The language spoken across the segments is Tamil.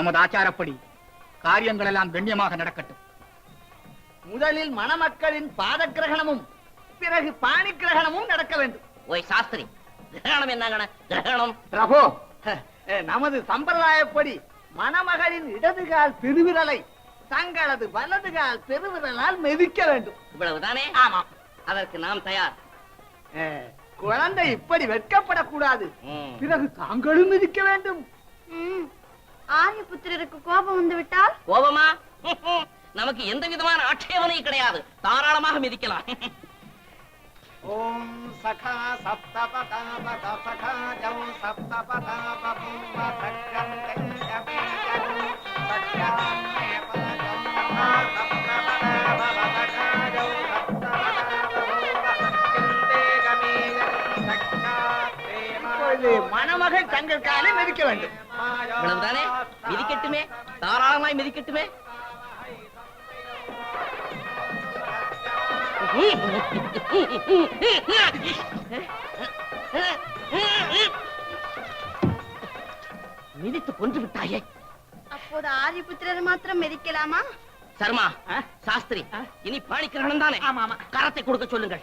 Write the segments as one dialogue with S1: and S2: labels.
S1: நமது ஆச்சாரப்படி காரியங்கள் எல்லாம் கண்ணியமாக நடக்கட்டும்.
S2: முதலில் மணமக்களின் பாத கிரகணமும் பிறகு பாணி கிரகணமும் நடக்க வேண்டும்.
S3: ஓய் சாஸ்திரி, கிரகணம் என்னங்கண்ண? கிரகணம்
S2: பிரபு, நமது சம்பிரதாயப்படி மணமகளின் இடதுகால் பெருவிரலை தங்களது வலதுகால் பெருவிரலால் மிதிக்க வேண்டும்.
S3: இவ்வளவுதானே?
S2: ஆமாம்.
S3: அதற்கு நாம் தயார்.
S2: குழந்தை இப்படி வெட்கப்படக்கூடாது. பிறகு தாங்களும் மிதிக்க வேண்டும்.
S4: ஆரியபுத்திரருக்கு கோபம் வந்து விட்டால்?
S3: கோபமா? நமக்கு எந்த விதமான ஆட்சேபனையும் கிடையாது. தாராளமாக மிதிக்கலாம்.
S2: ஓம் சகா சப்தபதா பத சகா ஜௌ சப்தபதா பபும சக்ரம் கஞ்சமேஜம் சக்ரம் மேபஜம் சகா சப்தபதா பத சகா ஜௌ சப்தபதா பபும சிந்தே கமேஜம் சக்ரம் பிரேமா. மணமகள் தங்கள் காலை மிதிக்க வேண்டும்.
S3: இவ்வளவுதானே? மிதிக்கட்டுமே, தாராளமாய் மிதிக்கட்டுமே. மிதித்து கொன்று விட்டாயே.
S4: அப்போது ஆரியபுத்திரர் மாத்திரம் மிதிக்கலாமா?
S3: சர்மா, சாஸ்திரி, இனி பாணி கிரகணம் தானே? கரத்தை கொடுக்க சொல்லுங்கள்.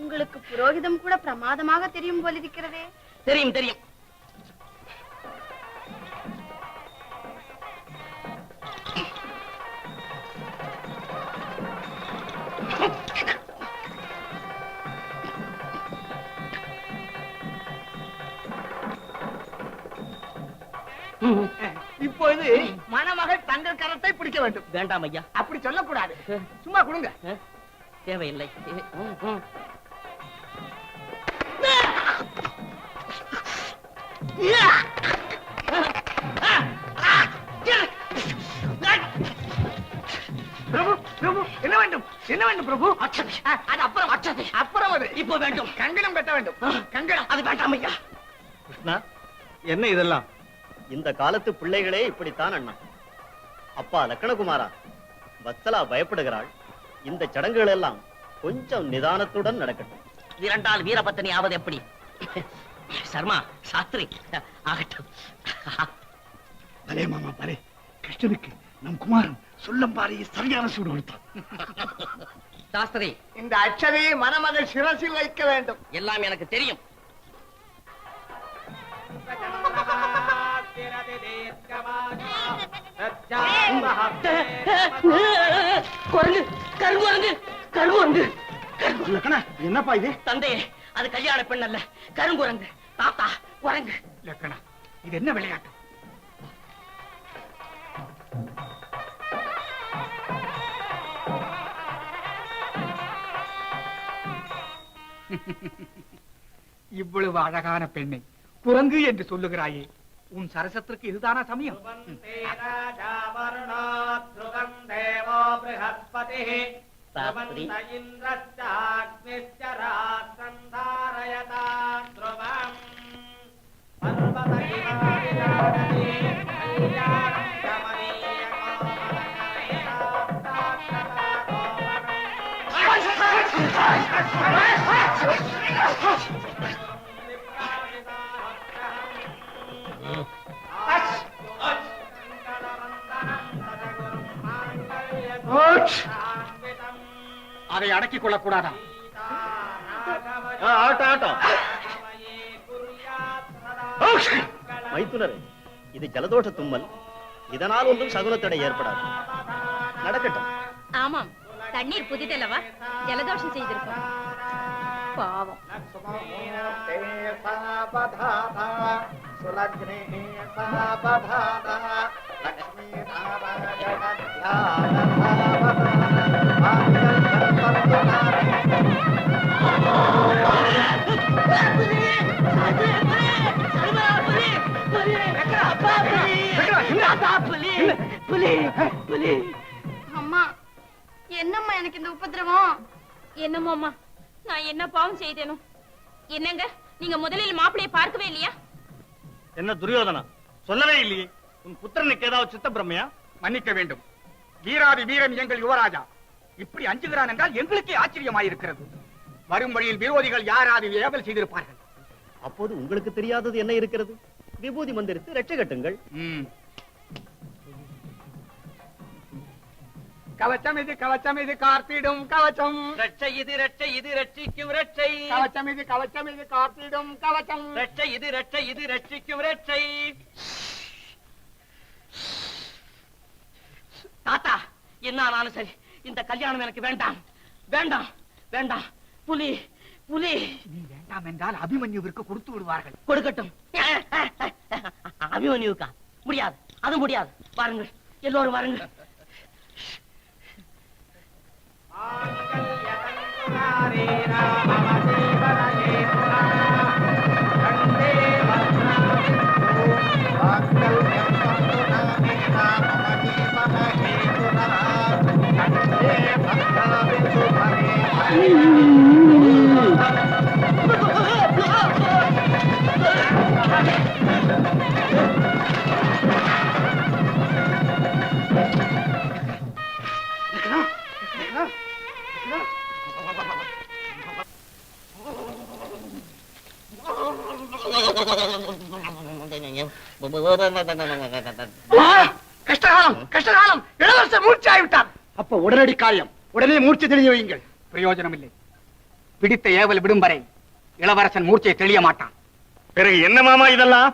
S4: உங்களுக்கு புரோகிதம் கூட பிரமாதமாக தெரியும் போலிருக்கிறதே.
S3: தெரியும் தெரியும்.
S2: இப்பொழுது மணமகள் தங்கள் கரத்தை பிடிக்க வேண்டும்.
S3: வேண்டாம் ஐயா,
S2: அப்படி சொல்லக்கூடாது. சும்மா கொடுங்க.
S3: தேவையில்லை.
S2: பிரபு, பிரபு, என்ன வேண்டும்? என்ன வேண்டும் பிரபு?
S3: அது அப்புறம்.
S2: அப்புறம் அது
S3: இப்போ வேண்டும்.
S2: கங்கணம் கட்ட வேண்டும். கங்கணம்
S3: அது வேண்டாம் ஐயா.
S5: கிருஷ்ணா, என்ன இதெல்லாம்? இந்த காலத்து பிள்ளைகளே இப்படித்தான் அண்ணா. அப்பா லக்ஷ்மணகுமாரா, வத்சலா பயப்படுகிறாள். இந்த சடங்குகள் எல்லாம் கொஞ்சம் நிதானத்துடன் நடக்கட்டும்.
S3: விரண்டால் வீரபத்தினி ஆவது எப்படி? சர்மா, சாஸ்திரி, ஆகட்டும்.
S1: பலே மாமா பலே. கிருஷ்ணனுக்கு நம் குமாரன் சொல்லம்பாறையை சரியான சூடு கொடுத்தான்.
S3: சாஸ்திரி,
S2: இந்த அச்சதையை மணமகள் சிரசில் வைக்க வேண்டும்.
S3: எல்லாம் எனக்கு தெரியும்.
S1: என்னப்பா இது?
S3: தந்தையே, அது கல்யாண பெண் அல்ல, கருங்குரங்கு. தாத்தா, குரங்கு.
S1: லக்கணா, இது என்ன விளையாட்டு? இவ்வளவு அழகான பெண்ணை குரங்கு என்று சொல்லுகிறாயே, உன் சரசத்திற்கு இதுதானா சமயம்? அதை அடக்கிக் கொள்ளக்கூடாதா?
S5: மைத்துனரே, இது ஜலதோஷ தும்மல். இதனால் ஒன்றும் சகுனத்தடை ஏற்படாது. நடக்கட்டும்.
S4: ஆமாம், தண்ணீர் புதிதல்லவா, ஜலதோஷம் செய்திருக்கும். பாவம். அம்மா, என்னம்மா எனக்கு இந்த உபத்திரவம்?
S6: என்னமோம்மா, நான் என்ன பாவம் செய்தேனோ? என்னங்க, நீங்க முதலில் மாப்பிளையை பார்க்கவே இல்லையா?
S5: என்ன துரியோதனா, சொல்லவே இல்லையே. உன் புத்திரனுக்கு ஏதாவது சித்த பிரமையா?
S1: மன்னிக்க வேண்டும். வீராதி வீரன் எங்கள் யுவராஜா இப்படி அஞ்சுகிறான் என்றால் எங்களுக்கே ஆச்சரியமாயிருக்கிறது. வரும் வழியில் விரோதிகள் யாராவது ஏவல் செய்திருப்பார்கள்.
S5: அப்போது உங்களுக்கு தெரியாதது என்ன இருக்கிறது? விபூதி மந்திரித்து ரட்சை கட்டுங்கள்.
S1: கவச்சம் இது காத்திடும் கவச்சம்.
S3: ரட்சை இது ரட்சிக்கும் ரட்சை.
S1: கவச்சம் இது காத்திடும் கவச்சம்.
S3: ரட்சை இது ரட்சிக்கும் ரட்சை. தாத்தா, என்ன ஆனாலும் சரி, இந்த கல்யாணம் எனக்கு வேண்டாம், வேண்டாம், வேண்டாம். புலி புலி.
S1: நீ வேண்டாம் என்றால் அபிமன்யுவிற்கு கொடுத்து விடுவார்கள்.
S3: கொடுக்கட்டும். அபிமன்யுக்கா? முடியாது, அது முடியாது. வாருங்கள், எல்லோரும் வாருங்கள்.
S1: கஷ்டகாலம் கஷ்டகாலம். இளவரசர் மூர்ச்சியாகிவிட்டார். அப்ப உடனடி காரியம், உடனே மூர்ச்சி தெளிய வையுங்கள். பிரயோஜனம் இல்லை. பிடித்த ஏவல் விடும் வரை இளவரசன் மூர்ச்சையை தெளிய மாட்டான்.
S5: பிறகு என்ன மாமா இதெல்லாம்?